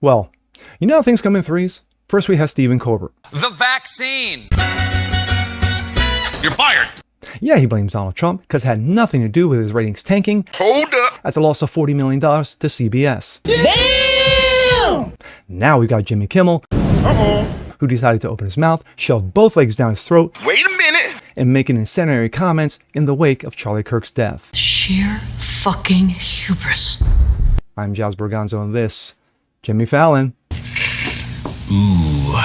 Well, you know how things come in threes? First we have Stephen Colbert. The vaccine. You're fired. Yeah, he blames Donald Trump because it had nothing to do with his ratings tanking. Hold up. At the loss of $40 million to CBS. Damn! Now we got Jimmy Kimmel, who decided to open his mouth, shove both legs down his throat, Wait a minute. and make incendiary comments in the wake of Charlie Kirk's death. Sheer fucking hubris. I'm Jazz Berganzo, and this, Jimmy Fallon. Ooh.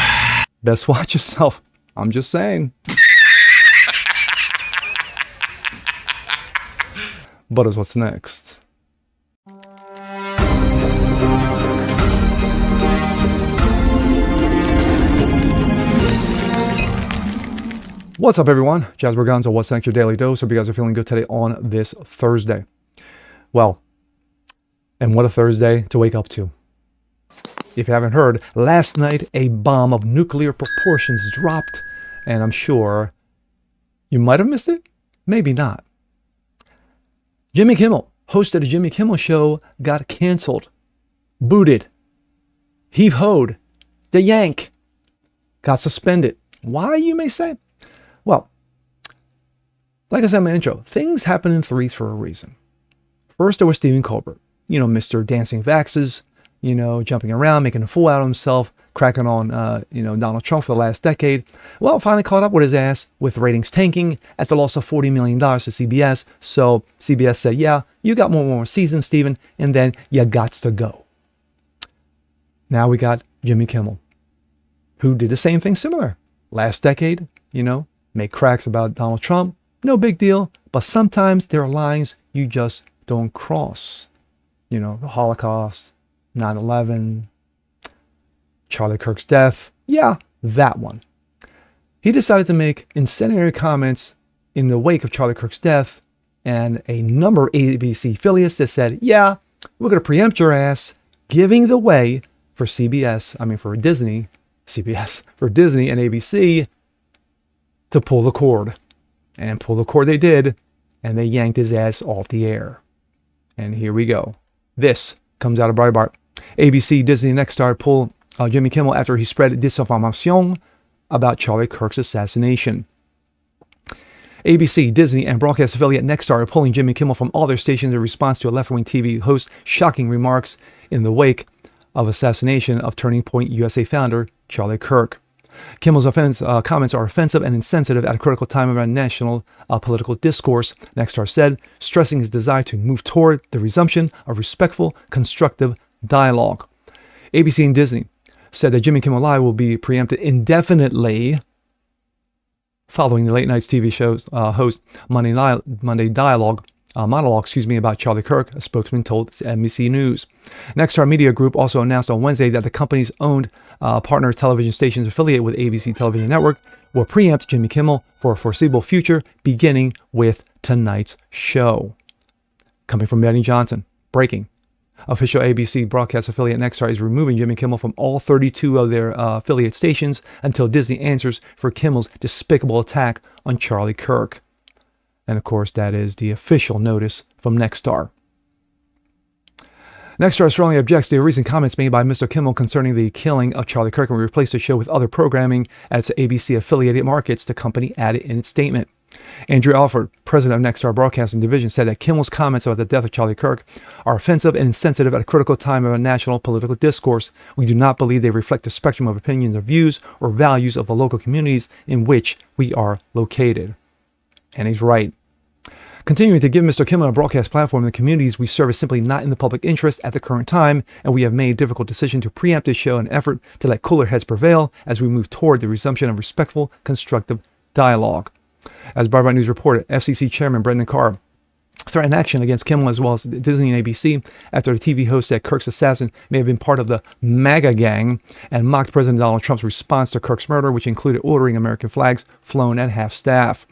Best watch yourself. I'm just saying. But is what's next. What's up, everyone? Jazz Berganzo, what's next? Your daily dose. Hope you guys are feeling good today on this Thursday. Well, and what a Thursday to wake up to. If you haven't heard, last night a bomb of nuclear proportions dropped, and I'm sure you might have missed it, maybe not. Jimmy Kimmel, host of the Jimmy Kimmel Show, got canceled, booted, heave-hoed, the yank, got suspended. Why, you may say? Well, like I said in my intro, things happen in threes for a reason. First, there was Stephen Colbert, Mr. Dancing Vaxxes, jumping around, making a fool out of himself, cracking on, Donald Trump for the last decade. Well, finally caught up with his ass with ratings tanking at the loss of $40 million to CBS. So CBS said, yeah, you got one more season, Stephen, and then you gots to go. Now we got Jimmy Kimmel, who did the same thing similar. Last decade, make cracks about Donald Trump. No big deal. But sometimes there are lines you just don't cross. The Holocaust, 9/11, Charlie Kirk's death. Yeah, that one. He decided to make incendiary comments in the wake of Charlie Kirk's death, and a number of ABC affiliates that said, yeah, we're going to preempt your ass, giving the way for for Disney and ABC to pull the cord. And pull the cord they did, and they yanked his ass off the air. And here we go. This comes out of Breitbart. ABC, Disney, and Nexstar pull Jimmy Kimmel after he spread disinformation about Charlie Kirk's assassination. ABC, Disney, and broadcast affiliate Nexstar are pulling Jimmy Kimmel from all their stations in response to a left-wing TV host's shocking remarks in the wake of assassination of Turning Point USA founder Charlie Kirk. Kimmel's comments are offensive and insensitive at a critical time of our national political discourse, Nexstar said, stressing his desire to move toward the resumption of respectful, constructive dialogue. ABC and Disney said that Jimmy Kimmel Live will be preempted indefinitely following the late night TV show's host Monday monologue about Charlie Kirk, a spokesman told NBC News. Nexstar Media Group also announced on Wednesday that the company's owned partner television stations affiliated with ABC Television Network will preempt Jimmy Kimmel for a foreseeable future, beginning with tonight's show. Coming from Benny Johnson, breaking. Official ABC broadcast affiliate Nexstar is removing Jimmy Kimmel from all 32 of their affiliate stations until Disney answers for Kimmel's despicable attack on Charlie Kirk. And of course, that is the official notice from Nexstar. Nexstar strongly objects to recent comments made by Mr. Kimmel concerning the killing of Charlie Kirk and replaced the show with other programming at its ABC affiliated markets, the company added in its statement. Andrew Alford, president of Nexstar Broadcasting Division, said that Kimmel's comments about the death of Charlie Kirk are offensive and insensitive at a critical time of a national political discourse. We do not believe they reflect the spectrum of opinions or views or values of the local communities in which we are located. And he's right. Continuing to give Mr. Kimmel a broadcast platform in the communities we serve is simply not in the public interest at the current time, and we have made a difficult decision to preempt this show in an effort to let cooler heads prevail as we move toward the resumption of respectful, constructive dialogue. As Breitbart News reported, FCC Chairman Brendan Carr threatened action against Kimmel as well as Disney and ABC after the TV host said Kirk's assassin may have been part of the MAGA gang and mocked President Donald Trump's response to Kirk's murder, which included ordering American flags flown at half-staff.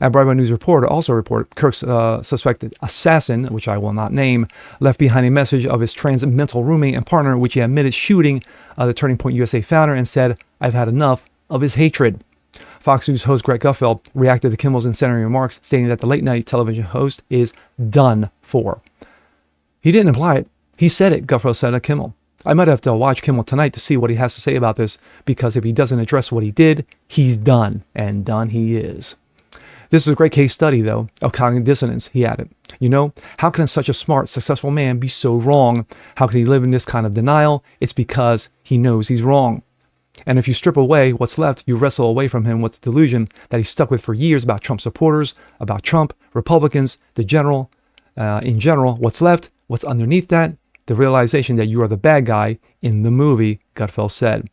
A Breitbart News reporter also reported Kirk's suspected assassin, which I will not name, left behind a message of his trans mental roommate and partner, which he admitted shooting the Turning Point USA founder and said, "I've had enough of his hatred." Fox News host Greg Gutfeld reacted to Kimmel's incendiary remarks, stating that the late-night television host is done for. He didn't imply it. He said it, Gutfeld said to Kimmel. I might have to watch Kimmel tonight to see what he has to say about this, because if he doesn't address what he did, he's done, and done he is. This is a great case study, though, of cognitive dissonance, he added. You know, how can such a smart, successful man be so wrong? How can he live in this kind of denial? It's because he knows he's wrong. And if you strip away what's left, you wrestle away from him with the delusion that he's stuck with for years about Trump supporters, about Trump, Republicans, in general, what's left, what's underneath that, the realization that you are the bad guy in the movie, Gutfeld said.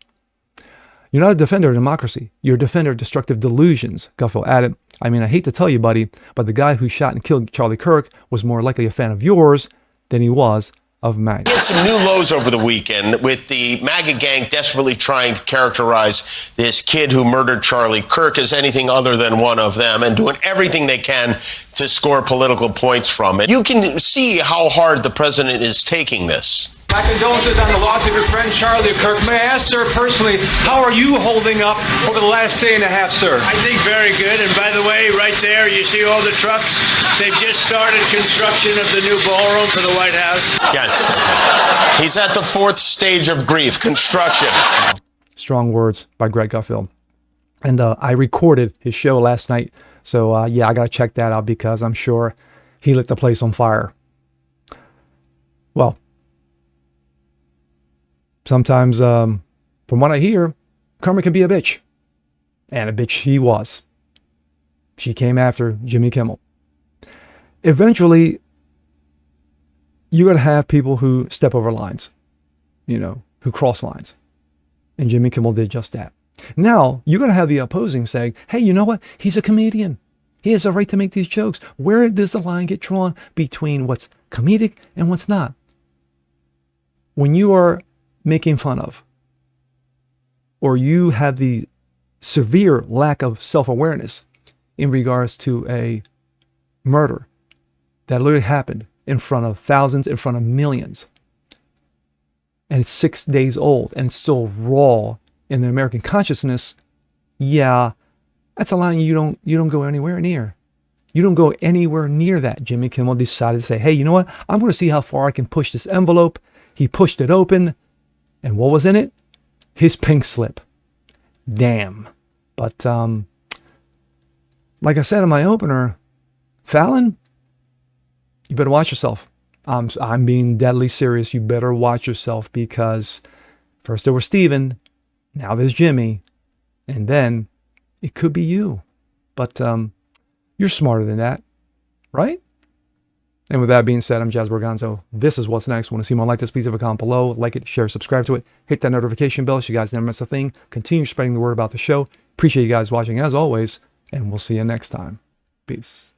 You're not a defender of democracy. You're a defender of destructive delusions, Gutfeld added. I mean, I hate to tell you, buddy, but the guy who shot and killed Charlie Kirk was more likely a fan of yours than he was of MAGA. We had some new lows over the weekend with the MAGA gang desperately trying to characterize this kid who murdered Charlie Kirk as anything other than one of them and doing everything they can to score political points from it. You can see how hard the president is taking this. My condolences on the loss of your friend Charlie Kirk. May I ask, sir, personally, how are you holding up over the last day and a half, sir? I think very good. And by the way, right there, you see all the trucks? They've just started construction of the new ballroom for the White House. Yes. He's at the fourth stage of grief, construction. Strong words by Greg Gutfeld. And I recorded his show last night. So, yeah, I got to check that out, because I'm sure he lit the place on fire. Well, sometimes, from what I hear, karma can be a bitch. And a bitch he was. She came after Jimmy Kimmel. Eventually, you're going to have people who step over lines, you know, who cross lines. And Jimmy Kimmel did just that. Now, you're going to have the opposing saying, hey, you know what? He's a comedian. He has a right to make these jokes. Where does the line get drawn between what's comedic and what's not? When you are making fun of, or you have the severe lack of self-awareness in regards to a murder that literally happened in front of thousands, in front of millions, and it's 6 days old and it's still raw in the American consciousness, yeah, that's a line you don't go anywhere near. You don't go anywhere near that. Jimmy Kimmel decided to say, hey, you know what? I'm going to see how far I can push this envelope. He pushed it open. And what was in it? His pink slip. Damn. But like I said in my opener, Fallon, you better watch yourself. I'm being deadly serious. You better watch yourself, because first there was Steven, now there's Jimmy, and then it could be you. But you're smarter than that, right? And with that being said, I'm Jazz Borganzo. This is What's Next. Want to see more like this? Please leave a comment below. Like it, share, subscribe to it. Hit that notification bell so you guys never miss a thing. Continue spreading the word about the show. Appreciate you guys watching as always, and we'll see you next time. Peace.